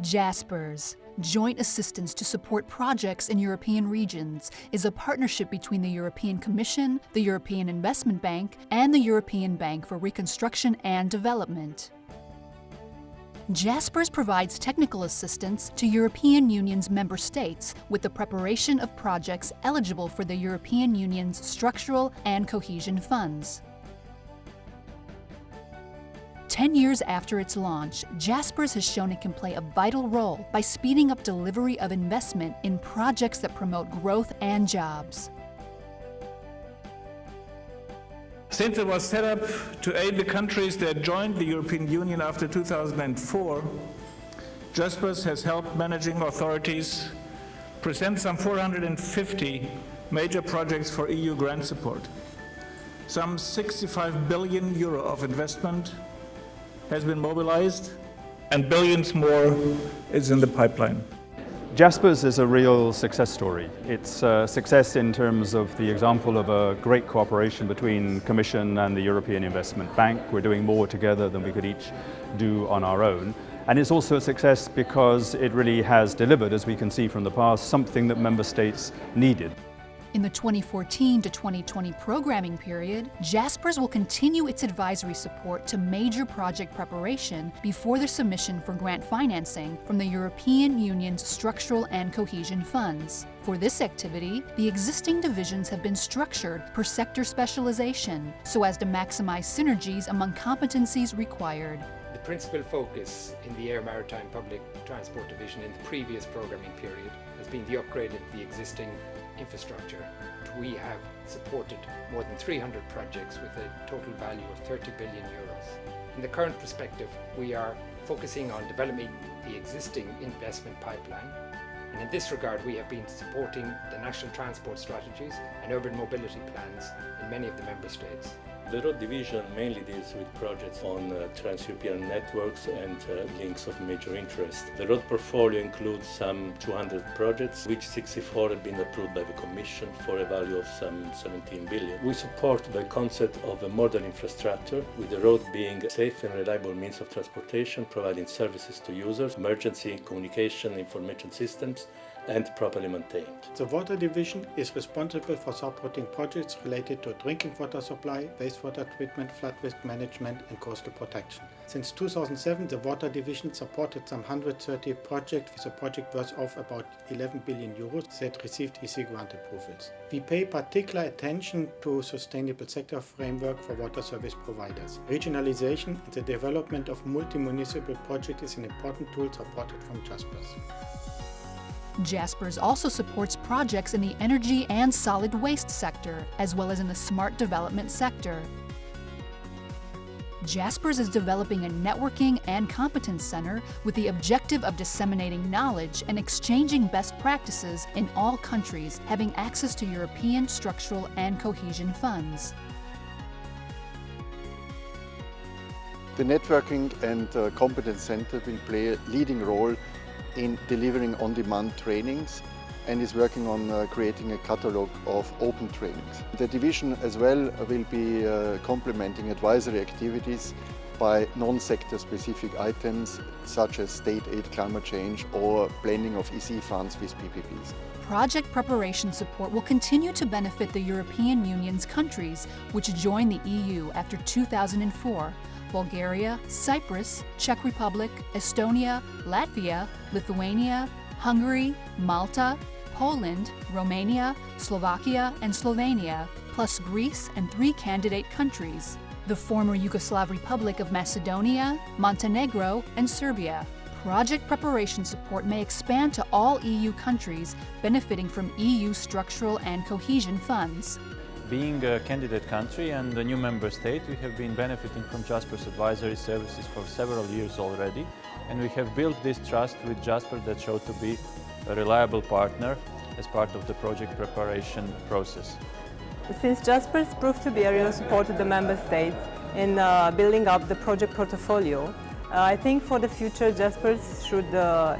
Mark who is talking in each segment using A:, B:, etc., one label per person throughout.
A: Jaspers, Joint Assistance to Support Projects in European Regions, is a partnership between the European Commission, the European Investment Bank, and the European Bank for Reconstruction and Development. Jaspers provides technical assistance to European Union's member states with the preparation of projects eligible for the European Union's structural and cohesion funds. 10 years after its launch, Jaspers has shown it can play a vital role by speeding up delivery of investment in projects that promote growth and jobs.
B: Since it was set up to aid the countries that joined the European Union after 2004, Jaspers has helped managing authorities present some 450 major projects for EU grant support. Some 65 billion euro of investment has been mobilized, and billions more is in the pipeline.
C: Jaspers is a real success story. It's a success in terms of the example of a great cooperation between Commission and the European Investment Bank. We're doing more together than we could each do on our own. And it's also a success because it really has delivered, as we can see from the past, something that member states needed.
A: In the 2014 to 2020 programming period, Jaspers will continue its advisory support to major project preparation before their submission for grant financing from the European Union's structural and cohesion funds. For this activity, the existing divisions have been structured per sector specialization so as to maximize synergies among competencies required.
D: The principal focus in the Air Maritime Public Transport Division in the previous programming period has been the upgrade of the existing infrastructure. We have supported more than 300 projects with a total value of 30 billion euros. In the current perspective, we are focusing on developing the existing investment pipeline, and in this regard we have been supporting the national transport strategies and urban mobility plans in many of the member states.
E: The road division mainly deals with projects on trans-European networks and links of major interest. The road portfolio includes some 200 projects, which 64 have been approved by the Commission for a value of some 17 billion. We support the concept of a modern infrastructure, with the road being a safe and reliable means of transportation, providing services to users, emergency communication information systems, and properly maintained.
F: The Water Division is responsible for supporting projects related to drinking water supply, wastewater treatment, flood risk management and coastal protection. Since 2007, the Water Division supported some 130 projects with a project worth of about 11 billion euros that received EC grant approvals. We pay particular attention to sustainable sector framework for water service providers. Regionalization and the development of multi-municipal projects is an important tool supported from Jaspers.
A: Jaspers also supports projects in the energy and solid waste sector, as well as in the smart development sector. Jaspers is developing a networking and competence center with the objective of disseminating knowledge and exchanging best practices in all countries having access to European structural and cohesion funds.
G: The Networking and Competence Center will play a leading role in delivering on-demand trainings and is working on creating a catalogue of open trainings. The division as well will be complementing advisory activities by non-sector specific items such as state aid, climate change or blending of EC funds with PPPs.
A: Project preparation support will continue to benefit the European Union's countries which joined the EU after 2004. Bulgaria, Cyprus, Czech Republic, Estonia, Latvia, Lithuania, Hungary, Malta, Poland, Romania, Slovakia, and Slovenia, plus Greece and 3 candidate countries, the former Yugoslav Republic of Macedonia, Montenegro, and Serbia. Project preparation support may expand to all EU countries benefiting from EU structural and cohesion funds.
H: Being a candidate country and a new member state, we have been benefiting from Jaspers advisory services for several years already, and we have built this trust with Jaspers that showed to be a reliable partner as part of the project preparation process.
I: Since Jaspers proved to be a real support to the member states in building up the project portfolio, I think for the future Jaspers should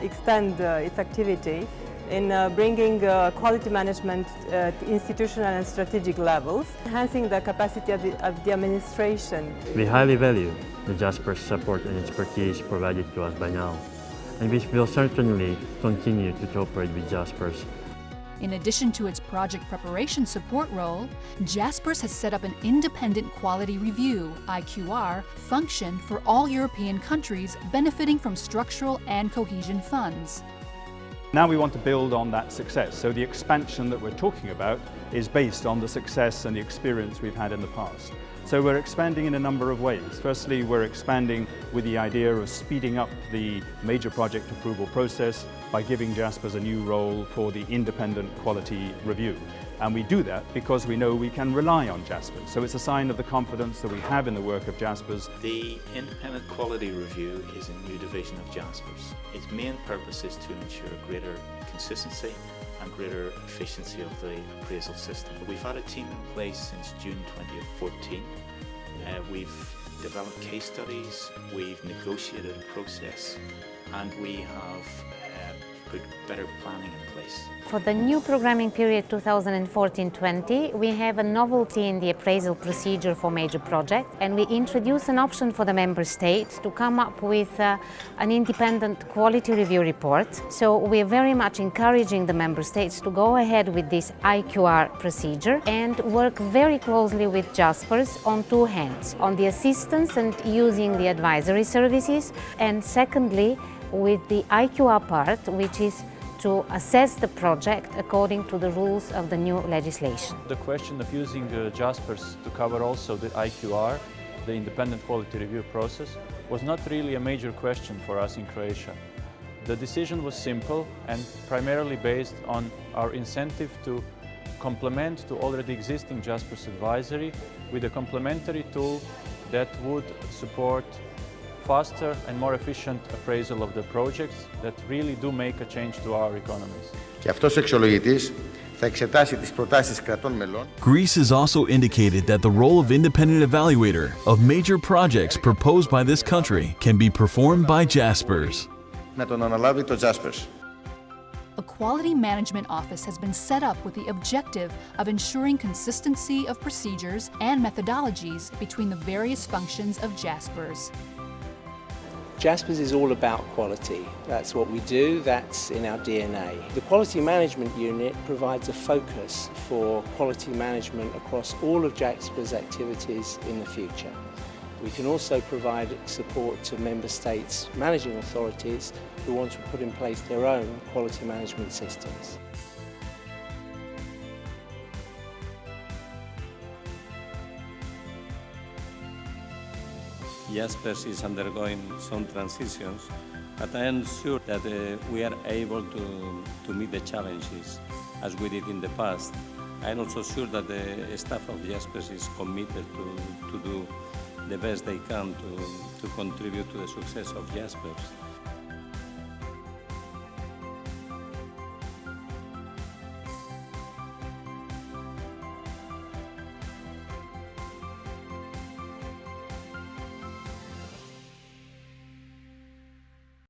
I: extend its activity in bringing quality management at institutional and strategic levels, enhancing the capacity of the administration.
J: We highly value the Jaspers support and expertise provided to us by now. and we will certainly continue to cooperate with Jaspers.
A: In addition to its project preparation support role, Jaspers has set up an independent quality review (IQR) function for all European countries benefiting from structural and cohesion funds.
C: Now we want to build on that success. So the expansion that we're talking about is based on the success and the experience we've had in the past. So we're expanding in a number of ways. Firstly, we're expanding with the idea of speeding up the major project approval process by giving Jaspers a new role for the independent quality review. And we do that because we know we can rely on Jaspers. So it's a sign of the confidence that we have in the work of Jaspers.
K: The Independent Quality Review is a new division of Jaspers. Its main purpose is to ensure greater consistency and greater efficiency of the appraisal system. We've had a team in place since June 2014. We've developed case studies, we've negotiated a process, and we have put better planning in place.
L: For the new programming period 2014-20, we have a novelty in the appraisal procedure for major projects, and we introduce an option for the member states to come up with an independent quality review report. So we're very much encouraging the member states to go ahead with this IQR procedure and work very closely with Jaspers on two hands, on the assistance and using the advisory services, and secondly, with the IQR part, which is to assess the project according to the rules of the new legislation.
H: The question of using Jaspers to cover also the IQR, the independent quality review process, was not really a major question for us in Croatia. The decision was simple and primarily based on our incentive to complement to already existing Jaspers advisory with a complementary tool that would support faster and more efficient appraisal of the projects that really do make a change to our economies.
M: Και αυτός ο αξιολογητής θα εξετάσει τις προτάσεις κρατών μελών.
N: Greece has also indicated that the role of independent evaluator of major projects proposed by this country can be performed by Jaspers.
M: Να τον αναλάβει το Jaspers.
A: A quality management office has been set up with the objective of ensuring consistency of procedures and methodologies between the various functions of Jaspers.
O: Jaspers is all about quality. That's what we do, that's in our DNA. The Quality Management Unit provides a focus for quality management across all of Jaspers' activities in the future. We can also provide support to member states' managing authorities who want to put in place their own quality management systems.
P: Jaspers is undergoing some transitions, but I am sure that we are able to meet the challenges as we did in the past. I am also sure that the staff of Jaspers is committed to do the best they can to contribute to the success of Jaspers.